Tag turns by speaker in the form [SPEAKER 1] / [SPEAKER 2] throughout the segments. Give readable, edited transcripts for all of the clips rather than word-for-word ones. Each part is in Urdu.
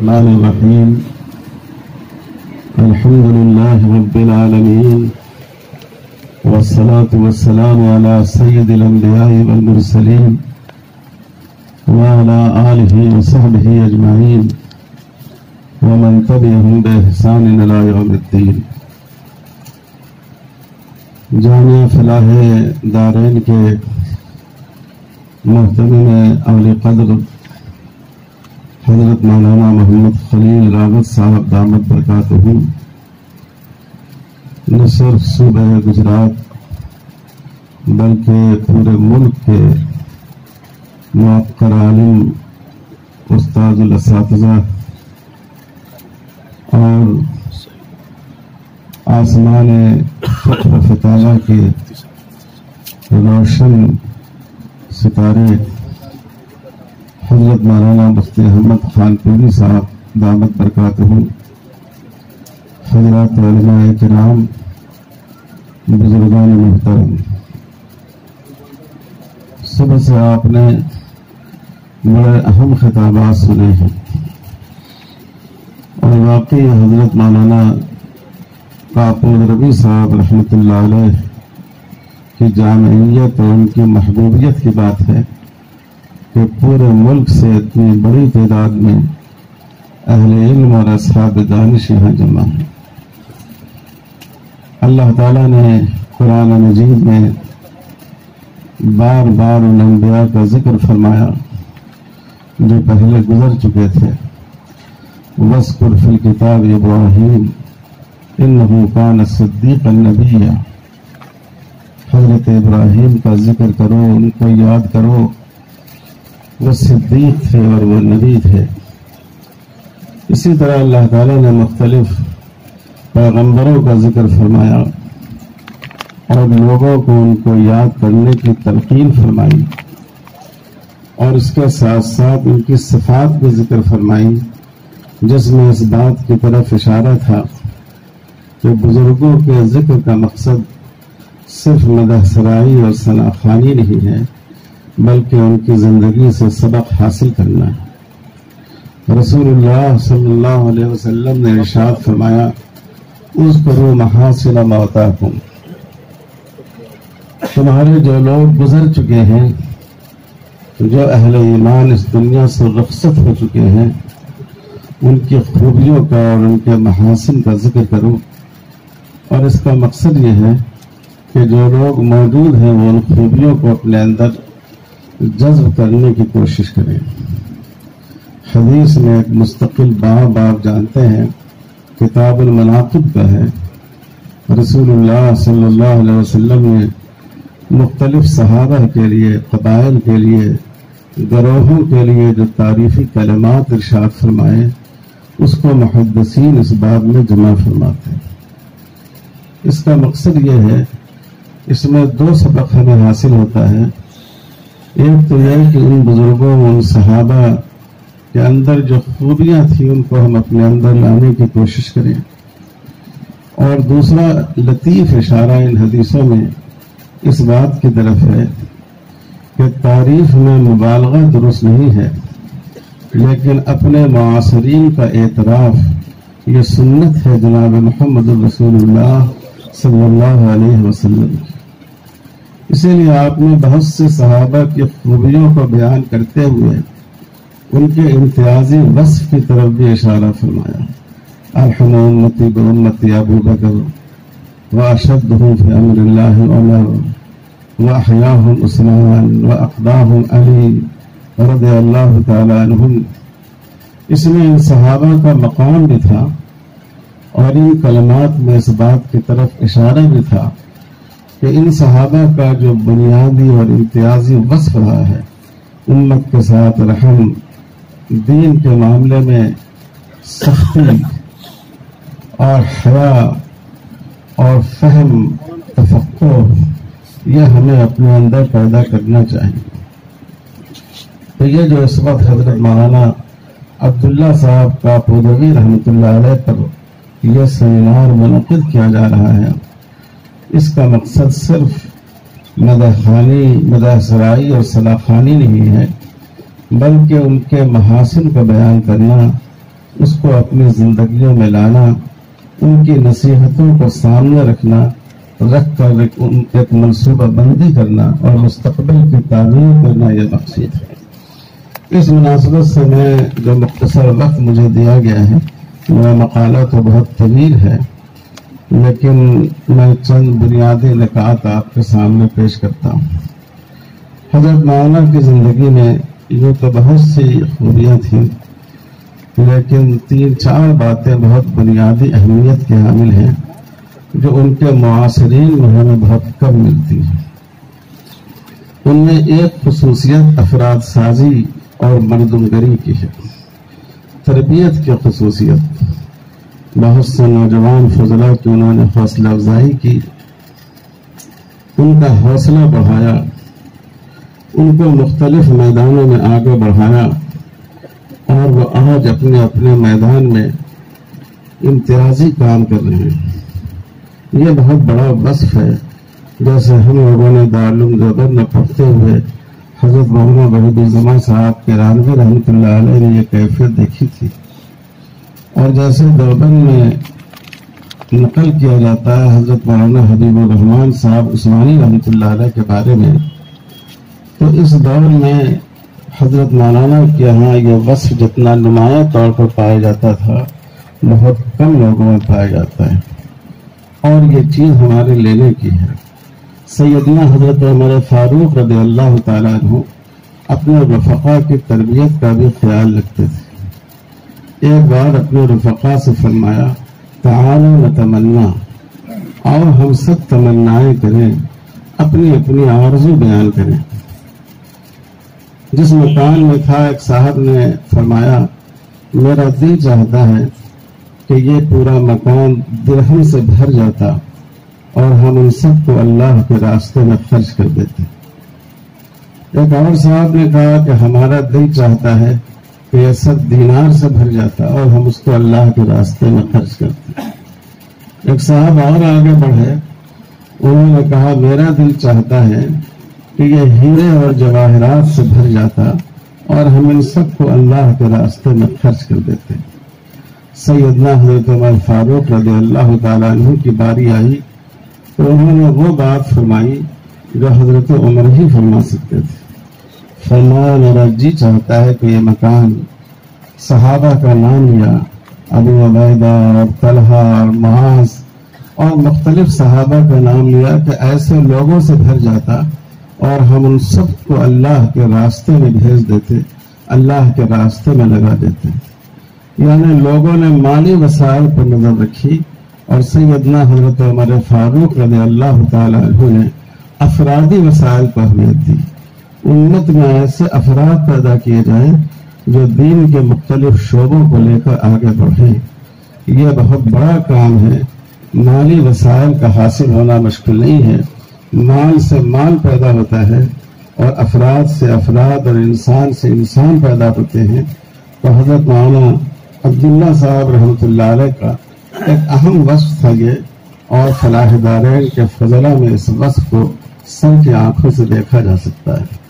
[SPEAKER 1] الرحمن الرحيم الحمد لله رب العالمين والصلاة والسلام على سيد الأنبياء والمرسلين وعلى آله وصحبه أجمعين ومن تبعهم بإحسان إلى يوم الدين۔ جامعہ فلاح دارین کے محترم اولی قدر حضرت مولانا محمد خلیل راغب صاحب دامت برکاتہم نہ صرف صوبہ گجرات بلکہ پورے ملک کے موقر عالم استاد الاساتذہ اور آسمان فقر فتاوہ کے روشن ستارے حضرت مولانا مفتی احمد خان پیری صاحب دامت برکاتہم، حضرات علماء کرام، بزرگان محترم، صبح سے آپ نے بڑے اہم خطابات سنے ہیں اور واقعی حضرت مولانا کاپود ربی صاحب رحمۃ اللہ علیہ کی جامعیت اور ان کی محبوبیت کی بات ہے کہ پورے ملک سے اتنی بڑی تعداد میں اہل علم اور اصحاب دانش یہاں جمع ہیں۔ اللہ تعالیٰ نے قرآن مجید میں بار بار ان انبیاء کا ذکر فرمایا جو پہلے گزر چکے تھے۔ وَاذْكُرْ فِي الْكِتَابِ إِبْرَاهِيمَ إِنَّهُ كَانَ صِدِّيقًا نَبِيًّا، حضرت ابراہیم کا ذکر کرو، ان کو یاد کرو، وہ صدیق تھے اور وہ نبی تھے۔ اسی طرح اللہ تعالیٰ نے مختلف پیغمبروں کا ذکر فرمایا اور لوگوں کو ان کو یاد کرنے کی تلقین فرمائی، اور اس کے ساتھ ساتھ ان کی صفات بھی ذکر فرمائی، جس میں اس بات کی طرف اشارہ تھا کہ بزرگوں کے ذکر کا مقصد صرف مدح سرائی اور ثنا خوانی نہیں ہے، بلکہ ان کی زندگی سے سبق حاصل کرنا ہے۔ رسول اللہ صلی اللہ علیہ وسلم نے ارشاد فرمایا، اذکروا محاسن موتاکم، تمہارے جو لوگ گزر چکے ہیں، جو اہل ایمان اس دنیا سے رخصت ہو چکے ہیں، ان کی خوبیوں کا اور ان کے محاسن کا ذکر کرو، اور اس کا مقصد یہ ہے کہ جو لوگ موجود ہیں وہ ان خوبیوں کو اپنے اندر جذب کرنے کی کوشش کریں۔ حدیث میں ایک مستقل باب آپ جانتے ہیں، کتاب المناقب کا ہے۔ رسول اللہ صلی اللہ علیہ وسلم نے مختلف صحابہ کے لیے، قبائل کے لیے، گروہوں کے لیے جو تعریفی کلمات ارشاد فرمائے، اس کو محدثین اس باب میں جمع فرماتے ہیں۔ اس کا مقصد یہ ہے، اس میں دو سبق ہمیں حاصل ہوتا ہے۔ ایک تو یہ کہ ان بزرگوں، ان صحابہ کے اندر جو خوبیاں تھیں ان کو ہم اپنے اندر لانے کی کوشش کریں، اور دوسرا لطیف اشارہ ان حدیثوں میں اس بات کی طرف ہے کہ تعریف میں مبالغہ درست نہیں ہے، لیکن اپنے معاصرین کا اعتراف یہ سنت ہے جناب محمد رسول اللہ صلی اللہ علیہ وسلم۔ اسی لیے آپ نے بہت سے صحابہ کی خوبیوں کو بیان کرتے ہوئے ان کے امتیازی وصف کی طرف بھی اشارہ فرمایا۔ ارحم امتی بامتی ابو بکر واشدہم فی امر اللہ عمر واحیاہم عثمان واقداہم علی رضی اللہ تعالی عنہم۔ اس میں ان صحابہ کا مقام بھی تھا اور ان کلمات میں اس بات کی طرف اشارہ بھی تھا کہ ان صحابہ کا جو بنیادی اور امتیازی وصف رہا ہے، امت کے ساتھ رحم، دین کے معاملے میں سختی اور حیا اور فہم، تفقہ، یہ ہمیں اپنے اندر پیدا کرنا چاہیے۔ تو یہ جو اس وقت حضرت مولانا عبداللہ صاحب کا پودوی رحمۃ اللہ علیہ پر یہ سیمینار منعقد کیا جا رہا ہے، اس کا مقصد صرف مدح خوانی، مدح سرائی اور ثنا خوانی نہیں ہے، بلکہ ان کے محاسن کا بیان کرنا، اس کو اپنی زندگیوں میں لانا، ان کی نصیحتوں کو سامنے رکھ کر ایک منصوبہ بندی کرنا اور مستقبل کی تعمیر کرنا یہ مقصد ہے۔ اس مناسبت سے میں جو مختصر وقت مجھے دیا گیا ہے، میرا مقالہ تو بہت طویل ہے، لیکن میں چند بنیادی نکات آپ کے سامنے پیش کرتا ہوں۔ حضرت مولانا کی زندگی میں یہ تو بہت سی خوبیاں تھیں، لیکن 3-4 باتیں بہت بنیادی اہمیت کے حامل ہیں جو ان کے معاصرین میں ہمیں بہت کم ملتی ہیں۔ ان میں ایک خصوصیت افراد سازی اور مردمگری کی ہے، تربیت کی خصوصیت۔ بہت سے نوجوان فضلاء کی انہوں نے حوصلہ افزائی کی، ان کا حوصلہ بڑھایا، ان کو مختلف میدانوں میں آگے بڑھایا، اور وہ آج اپنے اپنے میدان میں امتیازی کام کر رہے ہیں۔ یہ بہت بڑا وصف ہے، جیسے ہم لوگوں نے دارالعلوم دیوبند میں پڑھتے ہوئے حضرت مولانا وحید الزمان صاحب کے رانوی رحمۃ اللہ علیہ نے یہ کیفیت دیکھی تھی، اور جیسے دیوبند میں نقل کیا جاتا ہے حضرت مولانا حبیب الرحمان صاحب عثمانی رحمۃ اللہ علیہ کے بارے میں، تو اس دور میں حضرت مولانا کے یہاں یہ وصف جتنا نمایاں طور پر پایا جاتا تھا بہت کم لوگوں میں پایا جاتا ہے، اور یہ چیز ہمارے لینے کی ہے۔ سیدنا حضرت عمر فاروق رضی اللہ تعالیٰ عنہ اپنے رفقا کی تربیت کا بھی خیال رکھتے تھے۔ ایک بار اپنے رفقا سے فرمایا، تعالوا نتمنا، اور ہم سب تمنائیں کریں، اپنی اپنی آرزو بیان کریں۔ جس مکان میں تھا ایک صاحب نے فرمایا، میرا دل چاہتا ہے کہ یہ پورا مکان درہم سے بھر جاتا اور ہم ان سب کو اللہ کے راستے میں خرچ کر دیتے۔ ایک اور صاحب نے کہا کہ ہمارا دل چاہتا ہے کہ یہ سب دینار سے بھر جاتا اور ہم اس کو اللہ کے راستے میں خرچ کرتے۔ ایک صاحب اور آگے بڑھے، انہوں نے کہا میرا دل چاہتا ہے کہ یہ ہیرے اور جواہرات سے بھر جاتا اور ہم ان سب کو اللہ کے راستے میں خرچ کر دیتے۔ سیدنا حضرت عمر فاروق رضی اللہ تعالیٰ عنہ کی باری آئی تو انہوں نے وہ بات فرمائی جو حضرت عمر ہی فرما سکتے تھے۔ فرمایا، میرا جی چاہتا ہے کہ یہ مکان، صحابہ کا نام لیا، ابو عبیدہ اور طلحہ اور معاذ اور مختلف صحابہ کا نام لیا کہ ایسے لوگوں سے بھر جاتا اور ہم ان سب کو اللہ کے راستے میں بھیج دیتے، اللہ کے راستے میں لگا دیتے۔ یعنی لوگوں نے مالی وسائل پر نظر رکھی، اور سیدنا حضرت عمر فاروق رضی اللہ تعالی عنہ نے افرادی وسائل کو اہمیت دی۔ امت میں ایسے افراد پیدا کیے جائیں جو دین کے مختلف شعبوں کو لے کر آگے بڑھیں۔ یہ بہت بڑا کام ہے۔ مالی وسائل کا حاصل ہونا مشکل نہیں ہے، مال سے مال پیدا ہوتا ہے، اور افراد سے افراد اور انسان سے انسان پیدا ہوتے ہیں۔ تو حضرت مولانا عبداللہ صاحب رحمۃ اللہ علیہ کا ایک اہم وصف تھا یہ، اور فلاح دارین کے فضلہ میں اس وصف کو سب کی آنکھوں سے دیکھا جا سکتا ہے۔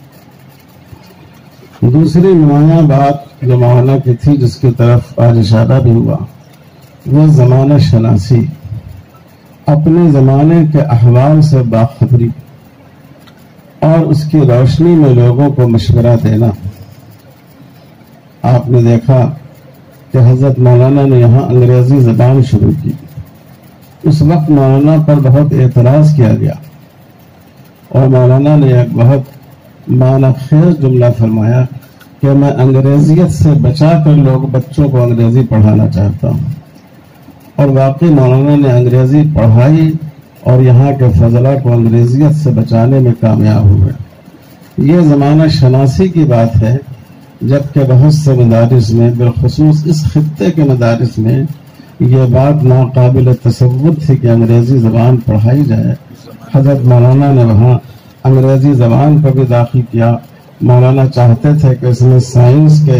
[SPEAKER 1] دوسری نمایاں بات جو مولانا کی تھی، جس کی طرف آج اشارہ بھی ہوا، وہ زمانہ شناسی، اپنے زمانے کے احوال سے باخبری اور اس کی روشنی میں لوگوں کو مشورہ دینا۔ آپ نے دیکھا کہ حضرت مولانا نے یہاں انگریزی زبان شروع کی۔ اس وقت مولانا پر بہت اعتراض کیا گیا، اور مولانا نے ایک بہت معنی خیز جملہ فرمایا کہ میں انگریزیت سے بچا کر بچوں کو انگریزی پڑھانا چاہتا ہوں۔ اور واقعی مولانا نے انگریزی پڑھائی اور یہاں کے فضلہ کو انگریزیت سے بچانے میں کامیاب ہوئے۔ یہ زمانہ شناسی کی بات ہے، جبکہ بہت سے مدارس میں، بالخصوص اس خطے کے مدارس میں، یہ بات ناقابل تصور تھی کہ انگریزی زبان پڑھائی جائے۔ حضرت مولانا نے وہاں انگریزی زبان کو بھی داخل کیا۔ مولانا چاہتے تھے کہ اس میں سائنس کے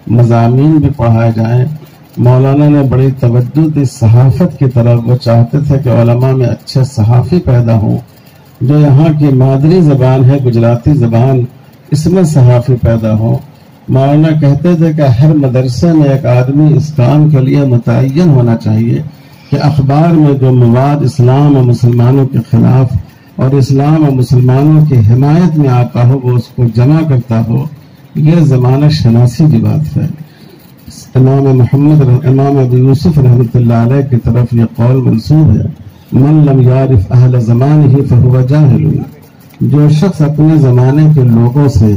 [SPEAKER 1] مضامین بھی پڑھائے جائیں۔ مولانا نے بڑی توجہ دی صحافت کی طرف۔ وہ چاہتے تھے کہ علماء میں اچھے صحافی پیدا ہوں، جو یہاں کی مادری زبان ہے گجراتی زبان، اس میں صحافی پیدا ہوں۔ مولانا کہتے تھے کہ ہر مدرسے میں ایک آدمی اس کام کے لیے متعین ہونا چاہیے کہ اخبار میں جو مواد اسلام اور مسلمانوں کے خلاف اور اسلام اور مسلمانوں کی حمایت میں آتا ہو وہ اس کو جمع کرتا ہو. یہ زمانہ شناسی کی بات ہے. امام ابو یوسف رحمۃ اللہ علیہ کی طرف یہ قول منسوب ہے، من لم یعرف اہل زمانہ فہو جاہل. جو شخص اپنے زمانے کے لوگوں سے،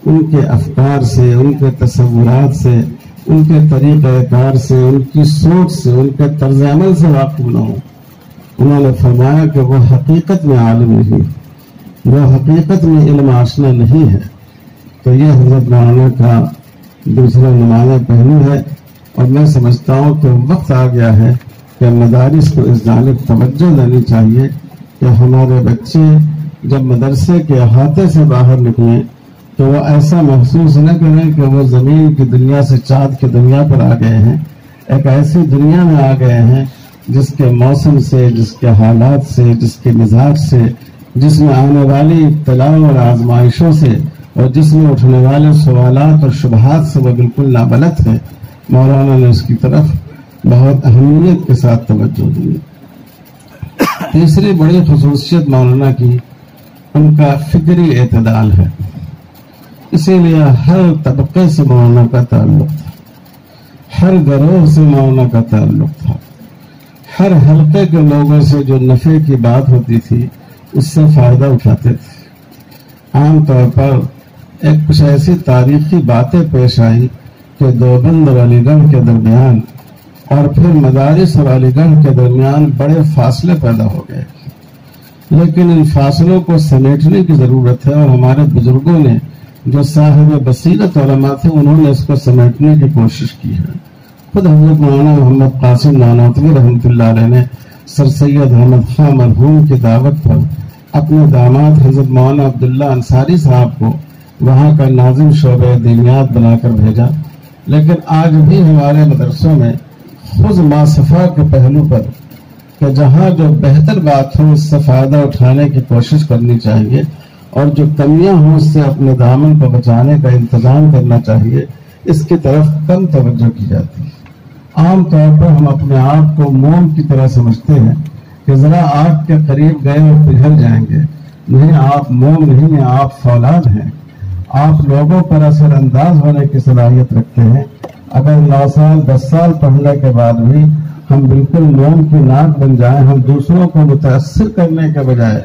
[SPEAKER 1] ان کے افکار سے، ان کے تصورات سے، ان کے طریقہ کار سے، ان کی سوچ سے، ان کے طرز عمل سے واقف نہ ہو، انہوں نے فرمایا کہ وہ حقیقت میں عالم نہیں، وہ حقیقت میں علم آشنا نہیں ہے. تو یہ حضرت مولانا کا دوسرا نمایاں پہلو ہے، اور میں سمجھتا ہوں کہ وقت آ گیا ہے کہ مدارس کو اس جانب توجہ دینی چاہیے کہ ہمارے بچے جب مدرسے کے احاطے سے باہر نکلیں تو وہ ایسا محسوس نہ کریں کہ وہ زمین کی دنیا سے چاند کی دنیا پر آ گئے ہیں، ایک ایسی دنیا میں آ گئے ہیں جس کے موسم سے، جس کے حالات سے، جس کے مزاج سے، جس میں آنے والی ابتلاؤں اور آزمائشوں سے، اور جس میں اٹھنے والے سوالات اور شبہات سے وہ بالکل نابلد ہے. مولانا نے اس کی طرف بہت اہمیت کے ساتھ توجہ دی. تیسری بڑی خصوصیت مولانا کی ان کا فکری اعتدال ہے. اسی لیے ہر طبقے سے مولانا کا تعلق تھا، ہر گروہ سے مولانا کا تعلق تھا، ہر حلقے کے لوگوں سے جو نفع کی بات ہوتی تھی اس سے فائدہ اٹھاتے تھے. عام طور پر کچھ ایسی تاریخی باتیں پیش آئی کہ دیوبند اور علی گڑھ کے درمیان اور پھر مدارس اور علی گڑھ کے درمیان بڑے فاصلے پیدا ہو گئے، لیکن ان فاصلوں کو سمیٹنے کی ضرورت ہے، اور ہمارے بزرگوں نے جو صاحب بصیرت علماء تھے انہوں نے اس کو سمیٹنے کی کوشش کی ہے. خود حضرت مولانا محمد قاسم نانوتوی رحمۃ اللہ علیہ نے سر سید احمد خان مرحوم کی دعوت پر اپنے داماد حضرت مولانا عبداللہ انصاری صاحب کو وہاں کا ناظم شعبہ دینیات بنا کر بھیجا. لیکن آج بھی ہمارے مدرسوں میں خود ما صفا کے پہلو پر کہ جہاں جو بہتر بات ہو اس سے فائدہ اٹھانے کی کوشش کرنی چاہیے، اور جو کمیاں ہوں اس سے اپنے دامن کو بچانے کا انتظام کرنا چاہیے، اس کی طرف کم توجہ کی جاتی ہے. عام طور پر ہم اپنے آپ کو موم کی طرح سمجھتے ہیں کہ ذرا آگ کے قریب گئے اور پگھل جائیں گے. نہیں، آپ موم نہیں ہیں، آپ فولاد ہیں. آپ لوگوں پر اثر انداز ہونے کی صلاحیت رکھتے ہیں. اگر 9 سال 10 سال پڑھنے کے بعد بھی ہم بالکل موم کی ناک بن جائیں، ہم دوسروں کو متاثر کرنے کے بجائے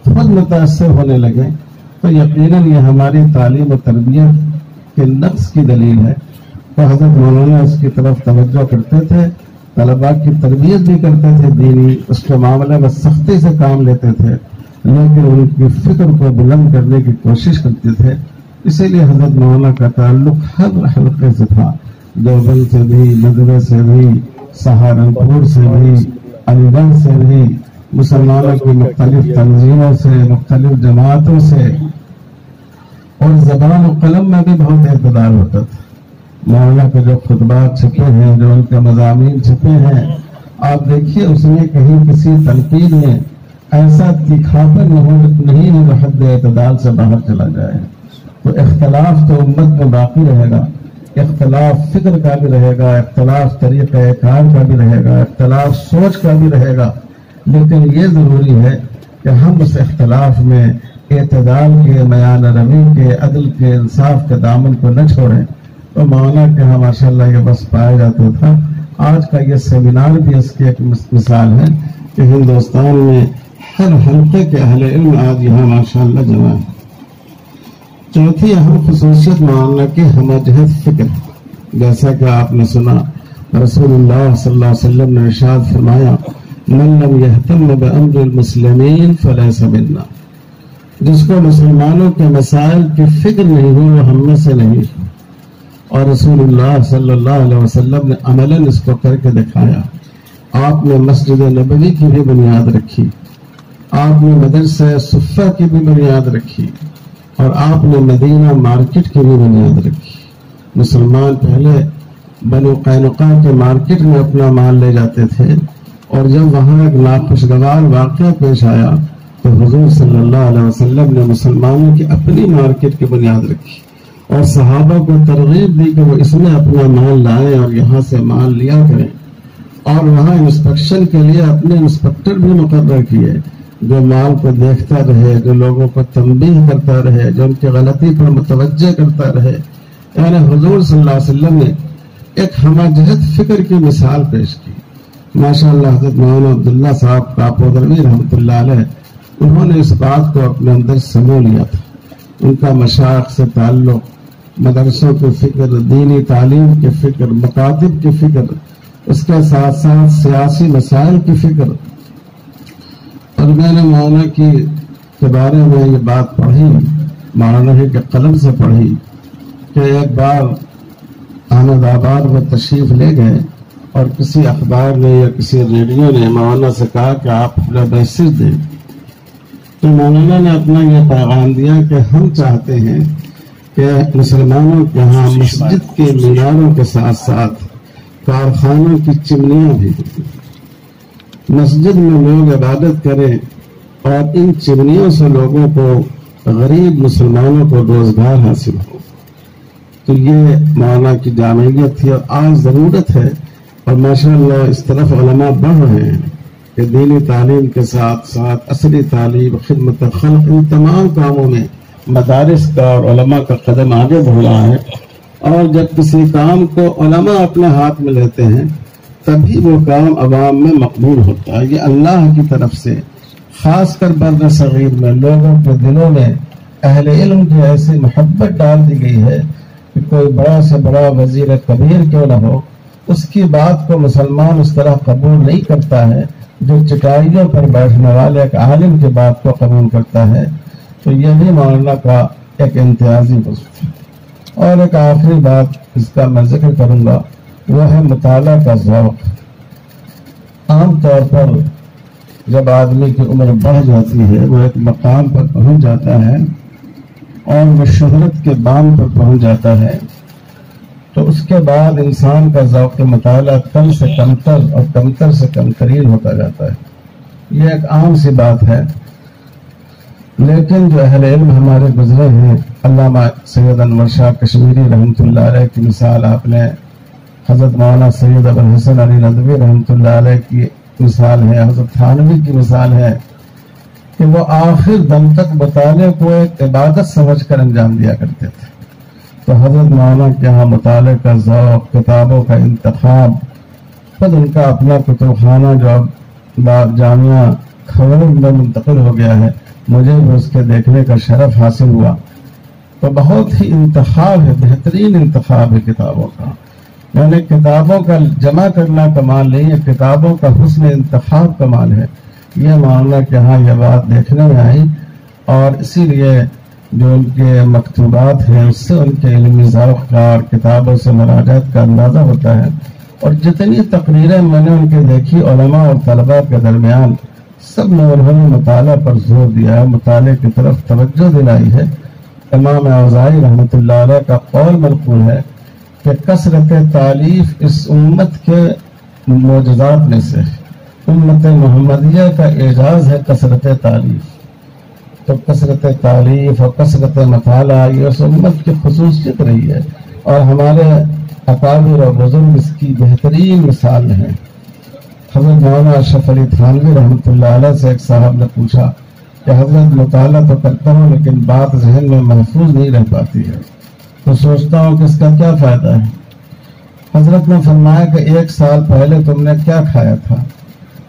[SPEAKER 1] خود متاثر ہونے لگیں، تو یقیناً یہ ہماری تعلیم و تربیت کے نقص کی دلیل ہے. تو حضرت مولانا اس کی طرف توجہ کرتے تھے، طلباء کی تربیت بھی کرتے تھے دینی، اس کے معاملے میں سختی سے کام لیتے تھے، لیکن ان کی فکر کو بلند کرنے کی کوشش کرتے تھے. اسی لیے حضرت مولانا کا تعلق ہر حلقے سے تھا، دیوبند سے بھی، مدرسے سے بھی، سہارنپور سے بھی، علی گڑھ سے بھی، مسلمانوں کی مختلف تنظیموں سے، مختلف جماعتوں سے، اور زبان و قلم میں بھی بہت اعتدال ہوتا تھا. مولانا کے جو خطبات چھپے ہیں، جو ان کے مضامین چھپے ہیں، آپ دیکھیے اس میں کہیں کسی تنقید میں ایسا تیکھاپن نہیں ہے جو حد اعتدال سے باہر چلا جائے. تو اختلاف تو امت میں باقی رہے گا، اختلاف فکر کا بھی رہے گا، اختلاف طریقہ کار کا بھی رہے گا، اختلاف سوچ کا بھی رہے گا، لیکن یہ ضروری ہے کہ ہم اس اختلاف میں اعتدال کے، میان روی کے، عدل کے، انصاف کے دامن کو نہ چھوڑیں. تو مولانا کے ہاں ماشاءاللہ یہ بس پایا جاتا تھا. آج کا یہ سیمینار بھی اس کی ایک مثال ہے کہ ہندوستان میں ہر حلقے کے اہل علم آج یہاں ماشاءاللہ جمع ہے. چوتھی اہم خصوصیت مولانا کی ہمجہت فکر. جیسا کہ آپ نے سنا رسول اللہ صلی اللہ علیہ وسلم نے ارشاد فرمایا، من لم یہتم بامر المسلمین فلیس منا. جس کو مسلمانوں کے مسائل کی فکر نہیں ہو وہ ہم میں سے نہیں. اور رسول اللہ صلی اللہ علیہ وسلم نے عملاً اس کو کر کے دکھایا. آپ نے مسجد نبوی کی بھی بنیاد رکھی، آپ نے مدرسہ صفہ کی بھی بنیاد رکھی، اور آپ نے مدینہ مارکیٹ کی بھی بنیاد رکھی. مسلمان پہلے بنو قینقاع کے مارکیٹ میں اپنا مال لے جاتے تھے، اور جب وہاں ایک ناخوشگوار واقعہ پیش آیا تو حضور صلی اللہ علیہ وسلم نے مسلمانوں کی اپنی مارکیٹ کی بنیاد رکھی. اور صحابہ کو ترغیب دی کہ وہ اس میں اپنا مال لائیں اور یہاں سے مال لیا کریں، اور وہاں انسپیکشن کے لیے اپنے انسپیکٹر بھی مقرر کیے جو مال کو دیکھتا رہے، جو لوگوں کو تنبیہ کرتا رہے، جو ان کی غلطی پر متوجہ کرتا رہے۔ یعنی حضور صلی اللہ علیہ وسلم نے ایک ہمہ جہت فکر کی مثال پیش کی۔ ماشاءاللہ حضرت مولانا عبداللہ صاحب کاپودروی رحمۃ اللہ علیہ، انہوں نے اس بات کو اپنے اندر سمو لیا تھا۔ ان کا مشائخ سے تعلق، مدرسوں کی فکر، دینی تعلیم کی فکر، مکاتب کی فکر، اس کے ساتھ ساتھ سیاسی مسائل کی فکر۔ اور میں نے مولانا کے بارے میں یہ بات پڑھی، مولانا کے قلم سے پڑھی کہ ایک بار احمد آباد میں تشریف لے گئے اور کسی اخبار نے یا کسی ریڈیو نے مولانا سے کہا کہ آپ اپنا میسج دیں، تو مولانا نے اپنا یہ پیغام دیا کہ ہم چاہتے ہیں کہ مسلمانوں کے یہاں مسجد کے میناروں کے ساتھ ساتھ کارخانوں کی چمنیاں بھی ہوں، مسجد میں لوگ عبادت کریں اور ان چمنیوں سے لوگوں کو، غریب مسلمانوں کو روزگار حاصل ہو۔ تو یہ مولانا کی جامعیت تھی، اور آج ضرورت ہے، اور ماشاءاللہ اس طرف علماء بڑھ رہے ہیں کہ دینی تعلیم کے ساتھ ساتھ عصری تعلیم، خدمت خلق، ان تمام کاموں میں مدارس کا اور علماء کا قدم آگے بڑھ رہا ہے۔ اور جب کسی کام کو علماء اپنے ہاتھ میں لیتے ہیں تبھی وہ کام عوام میں مقبول ہوتا ہے۔ یہ اللہ کی طرف سے خاص کر بر صغیر میں لوگوں کے دلوں میں اہل علم کی ایسی محبت ڈال دی گئی ہے کہ کوئی بڑا سے بڑا وزیر کبیر کیوں نہ ہو، اس کی بات کو مسلمان اس طرح قبول نہیں کرتا ہے جو چٹائیوں پر بیٹھنے والے ایک عالم کی بات کو قبول کرتا ہے۔ تو یہ بھی مولانا کا ایک امتیازی وصف ہے۔ اور ایک آخری بات اس کا میں ذکر کروں گا، وہ ہے مطالعہ کا ذوق۔ عام طور پر جب آدمی کی عمر بڑھ جاتی ہے، وہ ایک مقام پر پہنچ جاتا ہے اور وہ شہرت کے بام پر پہنچ جاتا ہے، تو اس کے بعد انسان کا ذوق مطالعہ کم سے کمتر اور کمتر سے کم ترین ہوتا جاتا ہے۔ یہ ایک عام سی بات ہے، لیکن جو اہل علم ہمارے گزرے ہیں، علامہ سید انور شاہ کشمیری رحمۃ اللہ علیہ کی مثال آپ نے، حضرت مولانا سید ابوالحسن علی ندوی رحمۃ اللہ علیہ کی مثال ہے، حضرت تھانوی کی مثال ہے کہ وہ آخر دم تک مطالعے کو ایک عبادت سمجھ کر انجام دیا کرتے تھے۔ تو حضرت مولانا کے یہاں مطالعے کا ذوق، کتابوں کا انتخاب، خود ان کا اپنا کتب خانہ جو اب جامعہ کھوڑ میں منتقل ہو گیا ہے، مجھے بھی اس کے دیکھنے کا شرف حاصل ہوا۔ تو بہت ہی انتخاب ہے، بہترین انتخاب ہے کتابوں کا۔ یعنی کتابوں کا جمع کرنا کمال نہیں ہے، کتابوں کا حسن انتخاب کمال ہے۔ یہ مولانا کے یہاں یہ بات دیکھنے میں آئی، اور اسی لیے جو ان کے مکتوبات ہیں اس سے ان کے علمی ذوق کا اور کتابوں سے مراجعت کا اندازہ ہوتا ہے۔ اور جتنی تقریریں میں نے ان کے دیکھی علماء اور طلباء کے درمیان، سب میں انہوں نے مطالعہ پر زور دیا ہے، مطالعے کی طرف توجہ دلائی ہے۔ امام اوزاعی رحمۃ اللہ علیہ کا قول منقول ہے کہ کثرت تالیف اس امت کے معجزات میں سے، امت محمدیہ کا اعجاز ہے کثرت تالیف۔ تو کثرت تالیف اور کثرت مطالعہ یہ اس امت کی خصوصیت رہی ہے، اور ہمارے اکابر اور بزرگ اس کی بہترین مثال ہیں۔ حضرت مولانا اشرف علی تھانوی رحمۃ اللہ علیہ سے ایک صاحب نے پوچھا کہ حضرت مطالعہ تو کرتا ہوں لیکن بات ذہن میں محفوظ نہیں رہ پاتی ہے، تو سوچتا ہوں کہ اس کا کیا فائدہ ہے۔ حضرت نے فرمایا کہ 1 سال پہلے تم نے کیا کھایا تھا؟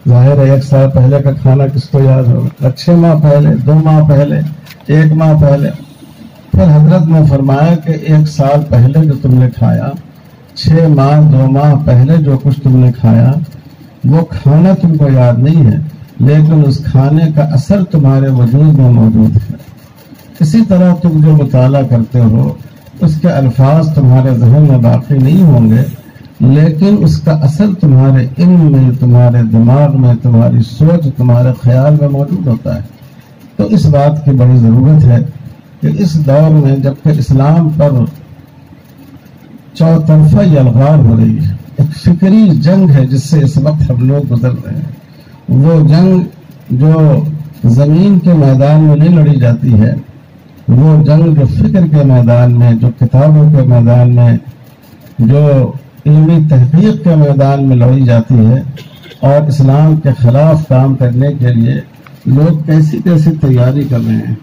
[SPEAKER 1] ظاہر ہے 1 سال پہلے کا کھانا کس کو یاد ہوگا؟ 6 ماہ پہلے، 2 ماہ پہلے، 1 ماہ پہلے۔ پھر حضرت نے فرمایا کہ 1 سال پہلے جو تم نے کھایا، 6 ماہ 2 ماہ پہلے جو کچھ تم نے کھایا، وہ کھانا تم کو یاد نہیں ہے، لیکن اس کھانے کا اثر تمہارے وجود میں موجود ہے۔ اسی طرح تم جو مطالعہ کرتے ہو اس کے الفاظ تمہارے ذہن میں باقی نہیں ہوں گے، لیکن اس کا اثر تمہارے علم میں، تمہارے دماغ میں، تمہاری سوچ، تمہارے خیال میں موجود ہوتا ہے۔ تو اس بات کی بڑی ضرورت ہے کہ اس دور میں جبکہ اسلام پر چوطرفہ یلغار ہو رہی ہے، ایک فکری جنگ ہے جس سے اس وقت ہم لوگ گزر رہے ہیں، وہ جنگ جو زمین کے میدان میں نہیں لڑی جاتی ہے، وہ جنگ جو فکر کے میدان میں، جو کتابوں کے میدان میں، جو علمی تحقیق کے میدان میں لڑی جاتی ہے، اور اسلام کے خلاف کام کرنے کے لیے لوگ کیسی کیسی تیاری کر رہے ہیں۔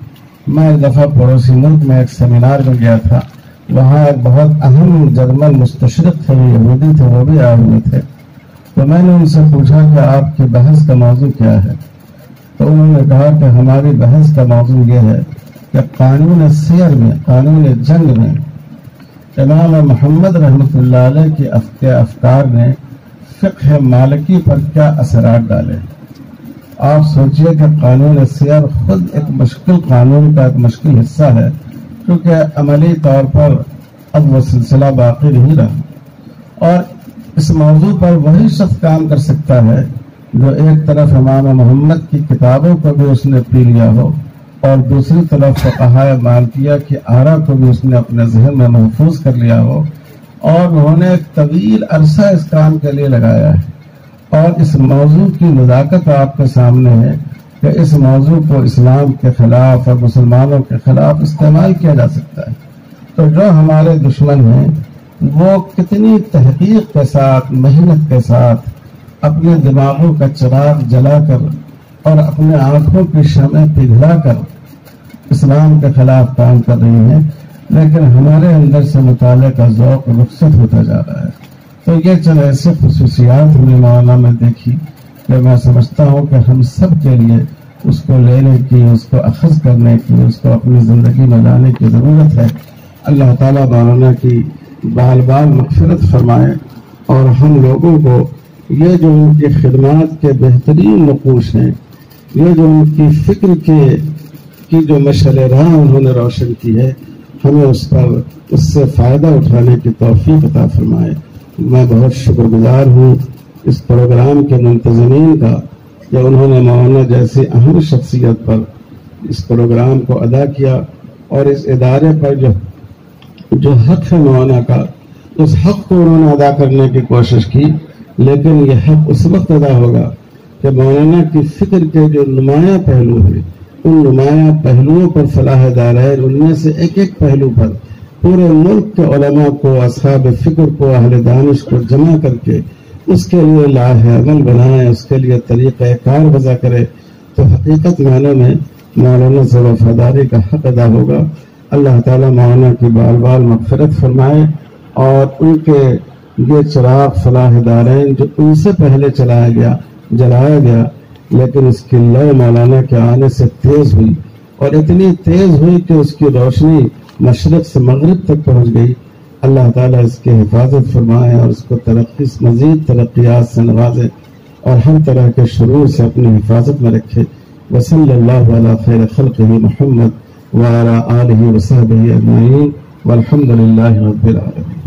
[SPEAKER 1] میں ایک دفعہ پڑوسی ملک میں ایک سیمینار میں گیا تھا، وہاں ایک بہت اہم جرمن مستشرق تھے، یہودی تھے، وہ بھی آئے ہوئے تھے۔ تو میں نے ان سے پوچھا کہ آپ کی بحث کا موضوع کیا ہے؟ تو انہوں نے کہا کہ ہماری بحث کا موضوع یہ ہے کہ قانون سیر میں، قانون جنگ میں امام محمد رحمۃ اللہ علیہ کے افکار نے فقہ مالکی پر کیا اثرات ڈالے۔ آپ سوچئے کہ قانون سیر خود ایک مشکل قانون کا ایک مشکل حصہ ہے، کیونکہ عملی طور پر اب وہ سلسلہ باقی نہیں رہا، اور اس موضوع پر وہی شخص کام کر سکتا ہے جو ایک طرف امام محمد کی کتابوں کو بھی اس نے پی لیا ہو، اور دوسری طرف فقہائے مالکیہ کی آراء کو بھی اس نے اپنے ذہن میں محفوظ کر لیا ہو، اور انہوں نے ایک طویل عرصہ اس کام کے لیے لگایا ہے۔ اور اس موضوع کی نزاکت آپ کے سامنے ہے کہ اس موضوع کو اسلام کے خلاف اور مسلمانوں کے خلاف استعمال کیا جا سکتا ہے۔ تو جو ہمارے دشمن ہیں وہ کتنی تحقیق کے ساتھ، محنت کے ساتھ اپنے دماغوں کا چراغ جلا کر اور اپنے آنکھوں کی شمع پگھلا کر اسلام کے خلاف کام کر رہی ہیں، لیکن ہمارے اندر سے مطالعے کا ذوق رخصت ہوتا جا رہا ہے۔ تو یہ چند ایسی خصوصیات ہم نے مولانا میں دیکھی کہ میں سمجھتا ہوں کہ ہم سب کے لیے اس کو لینے کی، اس کو اخذ کرنے کی، اس کو اپنی زندگی میں لانے کی ضرورت ہے۔ اللہ تعالیٰ مولانا کی بال بال مغفرت فرمائے، اور ہم لوگوں کو یہ جو ان کی خدمات کے بہترین نقوش ہیں، یہ جو ان کی فکر کی جو مشعل راہ انہوں نے روشن کی ہے، ہمیں اس سے فائدہ اٹھانے کی توفیق عطا فرمائے۔ میں بہت شکر گزار ہوں اس پروگرام کے منتظمین کا کہ انہوں نے مولانا جیسی اہم شخصیت پر اس پروگرام کو ادا کیا، اور اس ادارے پر جو حق ہے مولانا کا، اس حق کو انہوں نے ادا کرنے کی کوشش کی۔ لیکن یہ حق اس وقت ادا ہوگا کہ مولانا کی فکر کے جو نمایاں پہلو ہیں، ان نمایاں پہلوؤں پر فلاح دارین، ان میں سے ایک ایک پہلو پر پورے ملک کے علماء کو، اصحاب فکر کو، اہل دانش کو جمع کر کے اس کے لیے لاہ عمل بنائے، اس کے لیے طریقہ کار وضع کرے، تو حقیقت معنی میں مولانا سے وفاداری کا حق ادا ہوگا۔ اللہ تعالیٰ مولانا کی بال بال مغفرت فرمائے، اور ان کے یہ چراغ فلاح دارین جو ان سے پہلے جلایا گیا، لیکن اس کی لو مولانا کے آنے سے تیز ہوئی، اور اتنی تیز ہوئی کہ اس کی روشنی مشرق سے مغرب تک پہنچ گئی۔ اللہ تعالیٰ اس کی حفاظت فرمائے، اور اس کو مزید ترقیات سے نوازے، اور ہر طرح کے شرور سے اپنی حفاظت میں رکھے۔ وصلی اللہ علی خیر خلقہ محمد وعلی آلہ وصحبہ اجمعین، والحمد للہ رب العالمین۔